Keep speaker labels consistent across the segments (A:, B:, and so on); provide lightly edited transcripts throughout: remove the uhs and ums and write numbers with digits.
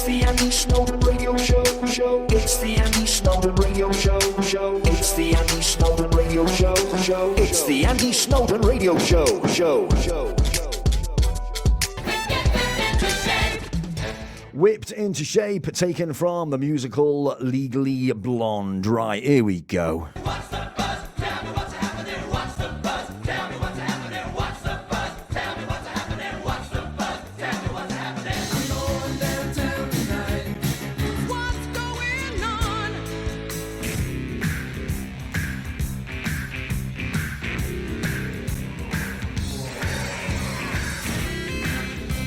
A: the Andy Snowden radio show. It's the Andy Snowden radio show. It's the Andy Snowden radio show. It's the Andy Snowden radio show.
B: Whipped into shape, taken from the musical Legally Blonde. Right, here we go.
C: What's the buzz? Tell me what's happening. What's the buzz? Tell me what's happening. What's the buzz? Tell me what's happening. What's the buzz? Tell me what's happening. I'm going downtown tonight. What's going on?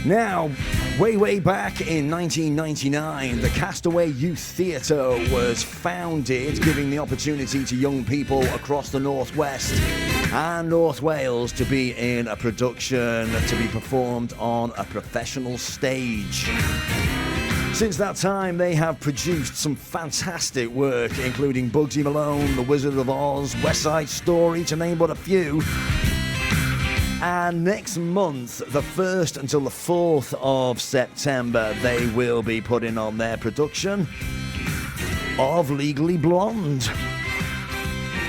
B: Now, way back in 1999, the Castaway Youth Theatre was founded, giving the opportunity to young people across the Northwest and North Wales to be in a production to be performed on a professional stage. Since that time, they have produced some fantastic work, including Bugsy, Malone, The Wizard of Oz, West Side Story, to name but a few. And next month, the 1st until the 4th of September, they will be putting on their production of Legally Blonde.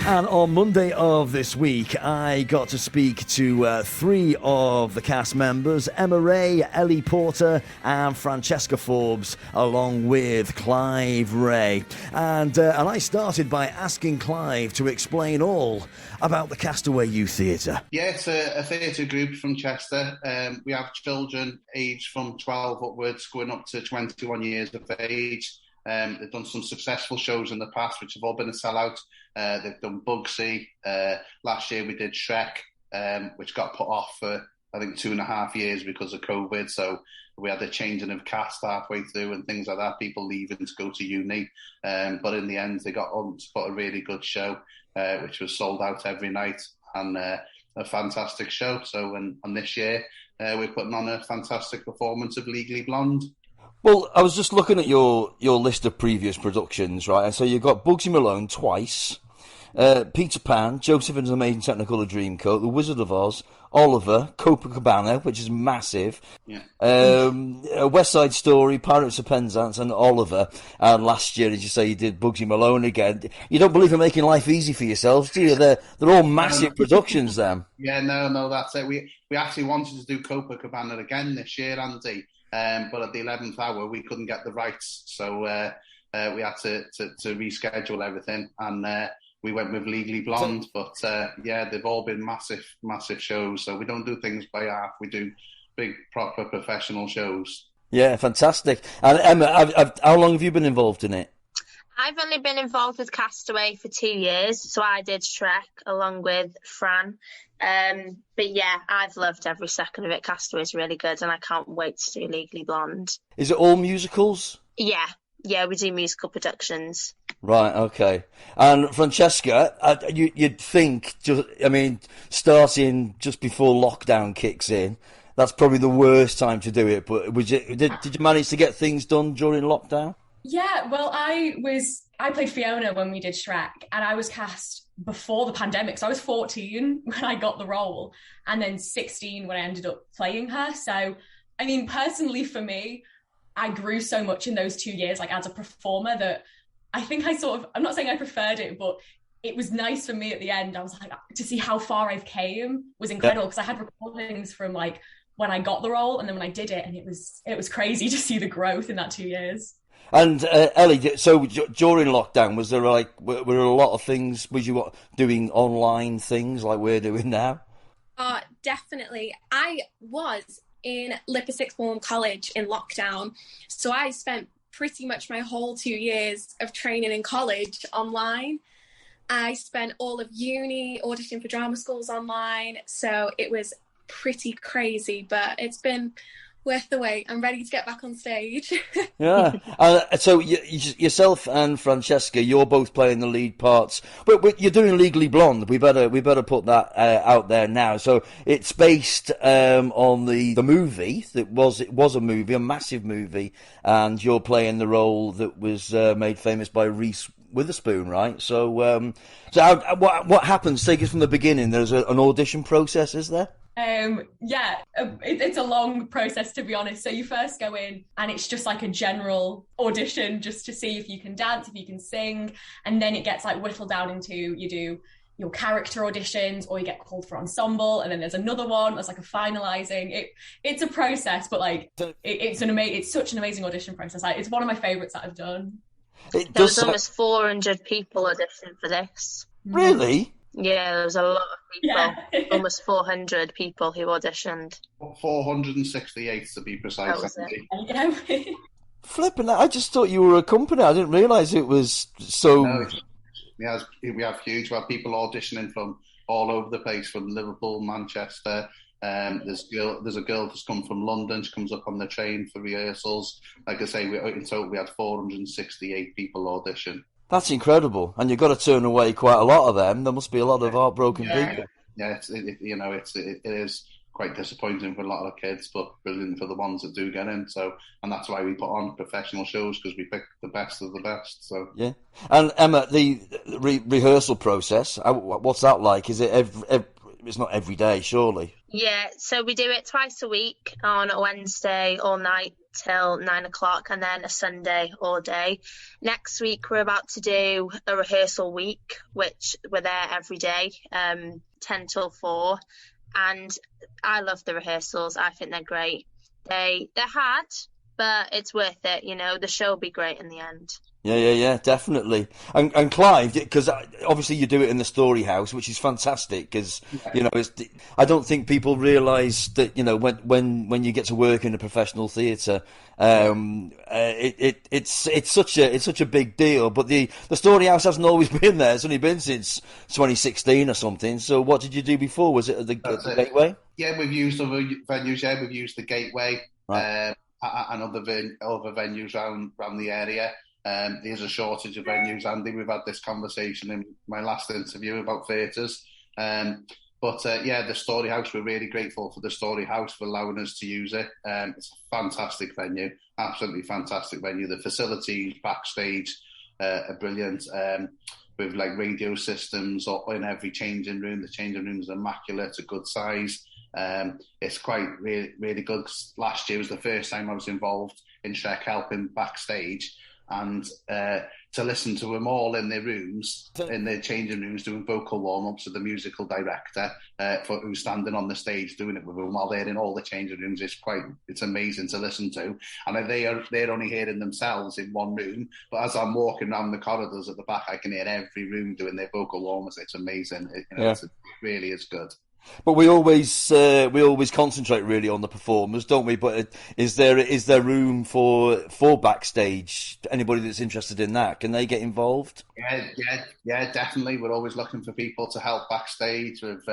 B: And on Monday of this week, I got to speak to 3 of the cast members, Emma Ray, Ellie Porter and Francesca Forbes, along with Clive Ray. And I started by asking Clive to explain all about the Castaway Youth Theatre.
D: Yeah, it's a theatre group from Chester. We have children aged from 12 upwards, going up to 21 years of age. They've done some successful shows in the past, which have all been a sellout. They've done Bugsy. Last year we did Shrek, which got put off for, I think, 2.5 years because of COVID. So we had a changing of cast halfway through and things like that, people leaving to go to uni. But in the end, they got on to put a really good show, which was sold out every night, and a fantastic show. So, and this year, we're putting on a fantastic performance of Legally Blonde.
E: Well, I was just looking at your list of previous productions, right? And so you've got Bugsy Malone twice, Peter Pan, Joseph and His Amazing Technicolor Dreamcoat, The Wizard of Oz, Oliver, Copacabana, which is massive, West Side Story, Pirates of Penzance, and Oliver. And last year, as you say, you did Bugsy Malone again. You don't believe in making life easy for yourselves, do you? They're all massive productions, then.
D: Yeah, no, that's it. We actually wanted to do Copacabana again this year, Andy. But at the 11th hour, we couldn't get the rights, so we had to reschedule everything, and we went with Legally Blonde. But yeah, they've all been massive shows. So we don't do things by half. We do big, proper, professional shows.
E: Yeah, fantastic. And Emma, how long have you been involved in it?
F: I've only been involved with Castaway for 2 years, so I did Shrek along with Fran. But yeah, I've loved every second of it. Castaway's really good, and I can't wait to do Legally Blonde.
E: Is it all musicals?
F: Yeah, we do musical productions.
E: Right, okay. And Francesca, you'd think, starting just before lockdown kicks in, that's probably the worst time to do it. But did you manage to get things done during lockdown?
G: Yeah, well, I played Fiona when we did Shrek, and I was cast before the pandemic. So I was 14 when I got the role, and then 16 when I ended up playing her. So, I mean, personally for me, I grew so much in those 2 years, like as a performer, that I think I'm not saying I preferred it, but it was nice for me at the end. I was like, to see how far I've came was incredible, because I had recordings from like when I got the role and then when I did it, and it was crazy to see the growth in that 2 years.
E: And Ellie, so during lockdown, was there were there a lot of things? Was you doing online things like we're doing now?
H: Definitely. I was in Lipper Sixth Form College in lockdown, so I spent pretty much my whole 2 years of training in college online. I spent all of uni auditioning for drama schools online, so it was pretty crazy, but it's been worth the wait. I'm ready to get back on stage.
E: Yeah. So yourself and Francesca, you're both playing the lead parts, but you're doing Legally Blonde. We better put that out there now. So it's based on the movie that was a movie, a massive movie, and you're playing the role that was made famous by Reese Witherspoon, right? So what happens? Take us from the beginning. There's an audition process, is there?
G: It's a long process, to be honest. So you first go in and it's just like a general audition just to see if you can dance, if you can sing, and then it gets like whittled down into you do your character auditions or you get called for ensemble, and then there's another one that's like a finalizing. It's a process, but like it's such an amazing audition process. It's one of my favorites that I've done.
F: There was almost 400 people auditioned for this.
E: Really?
F: Yeah, there was a lot of people.
G: Yeah.
F: Almost 400 people who auditioned.
D: 468 to be precise.
F: That was it.
G: There you go.
E: Flipping that! I just thought you were a company. I didn't realise it was so.
D: No, we have huge. We have people auditioning from all over the place, from Liverpool, Manchester. There's a girl that's come from London. She comes up on the train for rehearsals. Like I say, in total we had 468 people audition.
E: That's incredible, and you've got to turn away quite a lot of them. There must be a lot of heartbroken people.
D: Yeah, it is quite disappointing for a lot of kids, but brilliant for the ones that do get in. So, and that's why we put on professional shows, because we pick the best of the best. So
E: yeah. And Emma, the rehearsal process, what's that like? Is it it's not every day, surely?
F: Yeah, so we do it twice a week, on a Wednesday all night till 9 o'clock, and then a Sunday all day. Next week we're about to do a rehearsal week, which we're there every day, 10 till 4. And I love the rehearsals. I think they're great. They're hard, but it's worth it. You know, the show will be great in the end.
E: Yeah, definitely. And Clive, because obviously you do it in the Storyhouse, which is fantastic. Because I don't think people realise that when you get to work in a professional theatre, it's such a big deal. But the Storyhouse hasn't always been there. It's only been since 2016 or something. So what did you do before? Was it at the Gateway?
D: Yeah, we've used other venues. Yeah, we've used the Gateway,
E: right.
D: And other venues around the area. There's a shortage of venues, Andy. We've had this conversation in my last interview about theatres. But the Storyhouse, we're really grateful for the Storyhouse for allowing us to use it. It's a fantastic venue, absolutely fantastic venue. The facilities, backstage, are brilliant. With like radio systems in every changing room. The changing room is immaculate, it's a good size. It's quite really good. Last year was the first time I was involved in Shrek helping backstage. And to listen to them all in their rooms, in their changing rooms, doing vocal warm-ups with the musical director who's standing on the stage doing it with them while they're in all the changing rooms, it's amazing to listen to. And they're only hearing themselves in one room, but as I'm walking around the corridors at the back, I can hear every room doing their vocal warm-ups. It's amazing. It really is good.
E: But we always concentrate really on the performers, don't we? But is there room for backstage? Anybody that's interested in that, can they get involved?
D: Yeah, definitely. We're always looking for people to help backstage with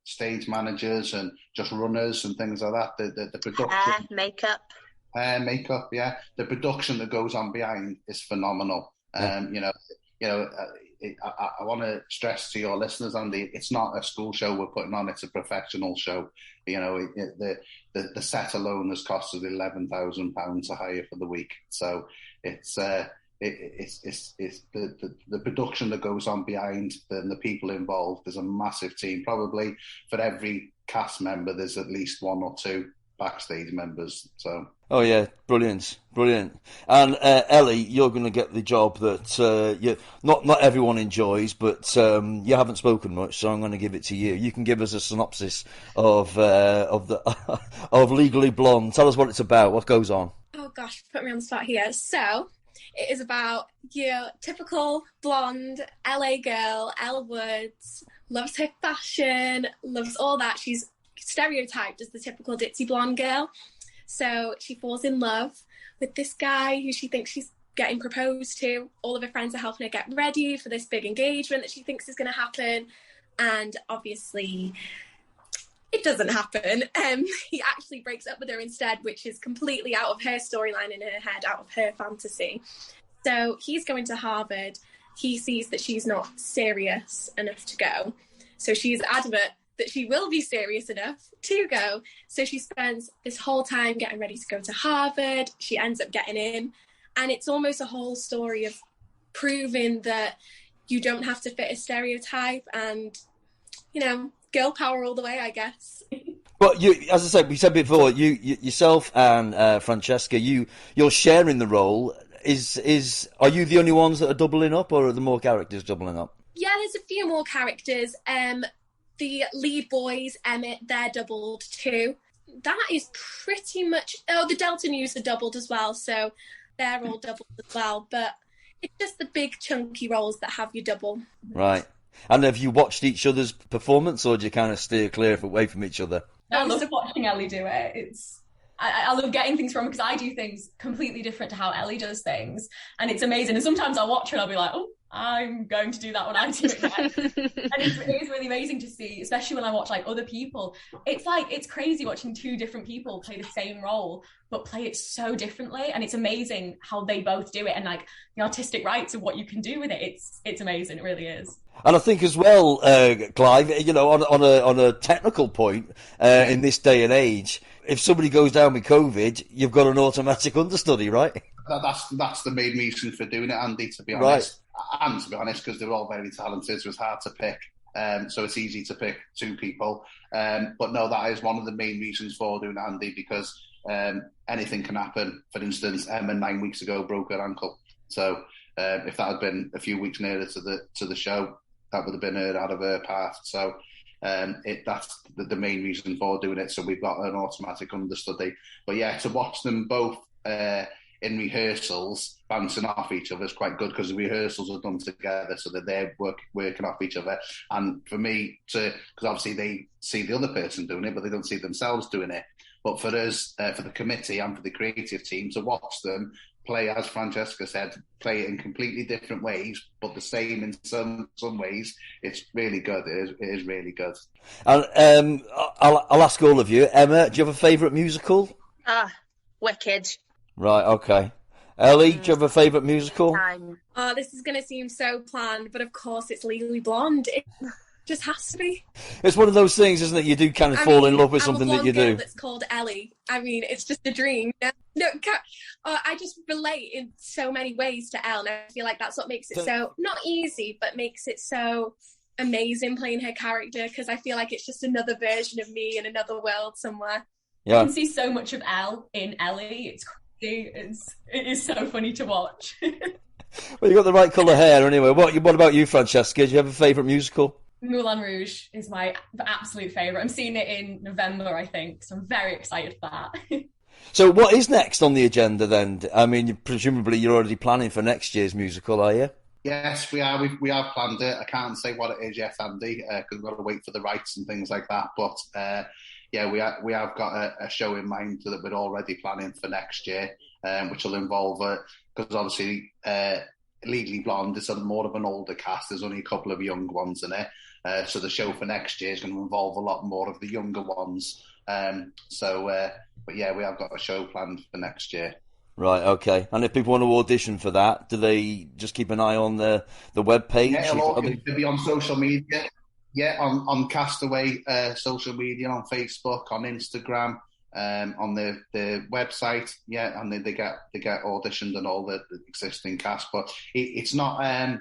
D: stage managers and just runners and things like that. The production, makeup, yeah. The production that goes on behind is phenomenal. I want to stress to your listeners, Andy, it's not a school show we're putting on; it's a professional show. The set alone has cost us £11,000 to hire for the week. So it's the production that goes on behind the people involved. There's a massive team. Probably for every cast member, there's at least one or two backstage members. So.
E: Oh yeah, brilliant. And Ellie, you're going to get the job that not everyone enjoys, but you haven't spoken much, so I'm going to give it to you. You can give us a synopsis of Legally Blonde. Tell us what it's about. What goes on?
H: Oh gosh, put me on the spot here. So it is about your typical blonde LA girl, Elle Woods, loves her fashion, loves all that. She's stereotyped as the typical ditzy blonde girl. So she falls in love with this guy who she thinks she's getting proposed to. All of her friends are helping her get ready for this big engagement that she thinks is going to happen. And obviously it doesn't happen. He actually breaks up with her instead, which is completely out of her storyline in her head, out of her fantasy. So he's going to Harvard. He sees that she's not serious enough to go. So she's adamant that she will be serious enough to go. So she spends this whole time getting ready to go to Harvard. She ends up getting in. And it's almost a whole story of proving that you don't have to fit a stereotype and, girl power all the way, I guess.
E: But you, as I said, we said before, yourself and Francesca, you're sharing the role. Are you the only ones that are doubling up, or are there more characters doubling up?
H: Yeah, there's a few more characters. The lead boys, Emmett, they're doubled too. That is pretty much... Oh, the Delta News are doubled as well, so they're all doubled as well. But it's just the big chunky roles that have you double.
E: Right. And have you watched each other's performance, or do you kind of steer clear away from each other?
G: I love watching Ellie do it. I love getting things from her, because I do things completely different to how Ellie does things, and it's amazing. And sometimes I'll watch her and I'll be like, oh, I'm going to do that when I do it next. And it is really amazing to see, especially when I watch like other people. It's crazy watching two different people play the same role but play it so differently, and it's amazing how they both do it, and like the artistic rights of what you can do with it. It's amazing, it really is.
E: And I think as well, Clive, on a technical point, in this day and age, if somebody goes down with COVID, you've got an automatic understudy, right?
D: That's the main reason for doing it, Andy, to be honest. Right. And to be honest, because they're all very talented, so it's hard to pick. So it's easy to pick two people. But no, that is one of the main reasons for doing it, Andy, because anything can happen. For instance, Emma 9 weeks ago broke her ankle. So if that had been a few weeks nearer to the show, that would have been her out of her path. So that's the main reason for doing it. So we've got an automatic understudy. But yeah, to watch them both in rehearsals bouncing off each other is quite good, because the rehearsals are done together, so that they're working off each other. And for me, because obviously they see the other person doing it, but they don't see themselves doing it. But for us, for the committee and for the creative team, to watch them play, as Francesca said, play it in completely different ways, but the same in some ways, it's really good. It is really good.
E: And I'll ask all of you. Emma, do you have a favourite musical?
F: Wicked.
E: Right, okay. Ellie, do you have a favourite musical?
H: Oh, this is going to seem so planned, but of course it's Legally Blonde. It just has to be.
E: It's one of those things, isn't it? You do kind of fall in love with something that you do.
H: That's called Ellie. I mean, it's just a dream. I just relate in so many ways to Elle, and I feel like that's what makes it so, not easy, but makes it so amazing playing her character, because I feel like it's just another version of me in another world somewhere.
E: Yeah.
G: You can see so much of Elle in Ellie. It's crazy. It is so funny to watch.
E: Well, you got the right colour hair anyway. What about you, Francesca? Do you have a favourite musical?
G: Moulin Rouge is my absolute favourite. I'm seeing it in November, I think, so I'm very excited for that.
E: So what is next on the agenda then? I mean, presumably you're already planning for next year's musical, are you?
D: Yes, we are. We have planned it. I can't say what it is yet, Andy, because we've got to wait for the rights and things like that. But yeah, we have got a show in mind that we're already planning for next year, which will involve, because obviously Legally Blonde is more of an older cast. There's only a couple of young ones in it. So the show for next year is going to involve a lot more of the younger ones. But yeah, we have got a show planned for next year.
E: Right, okay. And if people want to audition for that, do they just keep an eye on the webpage?
D: Yeah, it'll be on social media. Yeah, on Castaway social media, on Facebook, on Instagram, on the website. Yeah, and they get auditioned and all the existing cast. But it's not.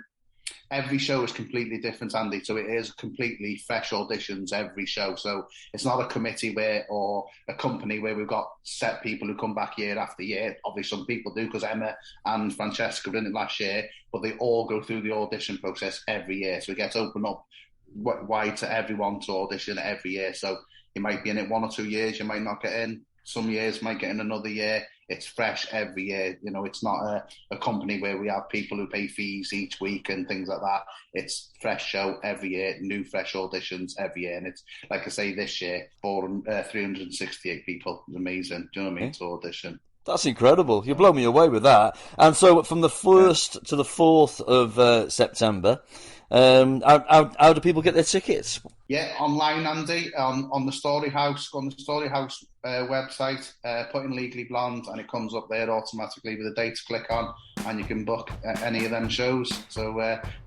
D: Every show is completely different, Andy. So it is completely fresh auditions every show. So it's not a committee or a company where we've got set people who come back year after year. Obviously, some people do, because Emma and Francesca were in it last year, but they all go through the audition process every year. So it gets opened up wide to everyone to audition every year. So you might be in it 1 or 2 years, you might not get in. Some years might get in another year. It's fresh every year. You know, it's not a company where we have people who pay fees each week and things like that. It's fresh show every year, new fresh auditions every year. And it's, like I say, this year, 368 people. It's amazing. Do you know what I mean? To audition.
E: That's incredible. You blow me away with that. And so from the 1st to the 4th of September, how do people get their tickets?
D: Yeah, online, Andy, on the Storyhouse. Go on the Storyhouse website, put in Legally Blonde, and it comes up there automatically with a date to click on, and you can book any of them shows. So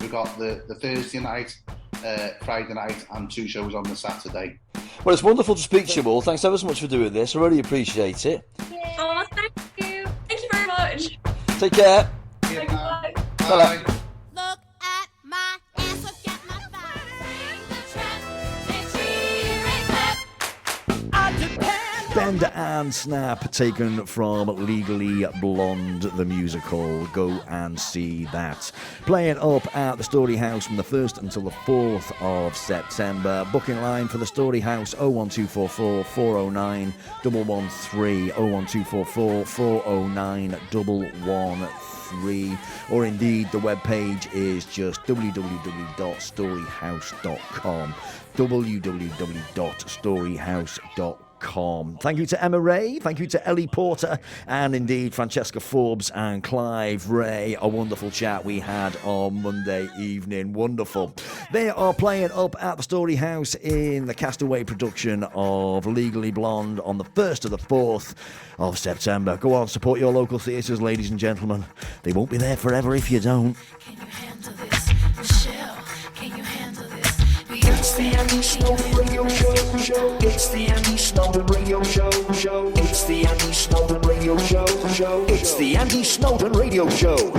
D: we've got the Thursday night, Friday night, and 2 shows on the Saturday.
E: Well, it's wonderful to speak to you all. Thanks ever so much for doing this. I really appreciate it.
H: Oh, thank you.
G: Thank you very much.
E: Take care.
G: Bye.
D: Bye.
C: Look at my ass, look at my thighs. Sing the trap, say cheer and clap. I
B: Bend and Snap, taken from Legally Blonde, the musical. Go and see that. Playing up at the Storyhouse from the 1st until the 4th of September. Booking line for the Storyhouse 01244 409 113, 01244 409 113, or indeed the webpage is just www.storyhouse.com, www.storyhouse.com. Thank you to Emma Ray, thank you to Ellie Porter, and indeed Francesca Forbes and Clive Ray. A wonderful chat we had on Monday evening. Wonderful. They are playing up at the Storyhouse in the Castaway production of Legally Blonde on the 1st to the 4th of September. Go on, support your local theatres, ladies and gentlemen. They won't be there forever if you don't.
A: Can you handle this? Michelle, can you handle this? It's the Andy Snowden Radio Show. It's the Andy Snowden Radio Show. It's the Andy Snowden Radio Show. It's the Andy Snowden Radio Show.